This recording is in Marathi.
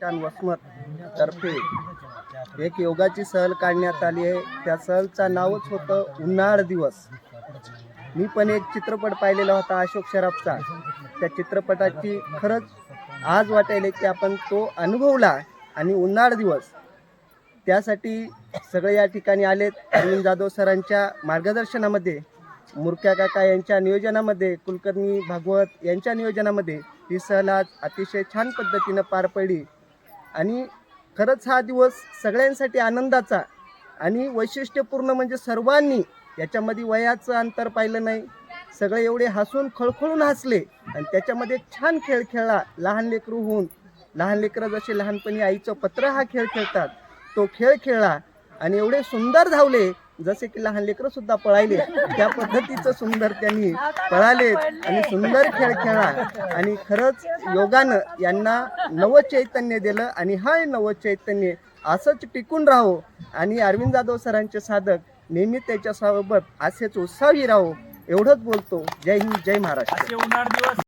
प्रतिष्ठान वसमत तर्फे एक योगाची सहल काढण्यात आली आहे। त्या सहलचं नावच होतं उन्हाळ दिवस। मी पण एक चित्रपट पाहिलेला होता अशोक सराफचा। त्या चित्रपटाची खरंच आज वाटायले की आपण तो अनुभवला आणि उन्हाळ दिवस त्यासाठी सगळे या ठिकाणी आलेत। अरविंद जाधव सरांच्या मार्गदर्शनामध्ये, मुरक्या काका यांच्या नियोजनामध्ये, कुलकर्णी भागवत यांच्या नियोजनामध्ये ही सहल आज अतिशय छान पद्धतीनं पार पडली। आणि खरंच हा दिवस सगळ्यांसाठी आनंदाचा आणि वैशिष्ट्यपूर्ण म्हणजे सर्वांनी याच्यामध्ये वयाचं अंतर पाहिलं नाही। सगळे एवढे हसून खळखळून हसले आणि त्याच्यामध्ये छान खेळ खेळला। लहान लेकरू होऊन, लहान लेकरं जसे लहानपणी आईचं पत्र हा खेळ खेळतात तो खेळ खेळला आणि एवढे सुंदर धावले जसे की लहान लेकरं सुद्धा पळायले त्या पद्धतीचं सुंदर त्यांनी पळाले आणि सुंदर खेळ खेळला। आणि खरंच योगानं यांना नवचैतन्य दिलं आणि हा नवचैतन्य असंच टिकून राहो आणि अरविंद जाधव सरांचे साधक नेहमी त्याच्यासोबत असेच उत्साही राहो एवढंच बोलतो। जय हिंद, जय महाराष्ट्र।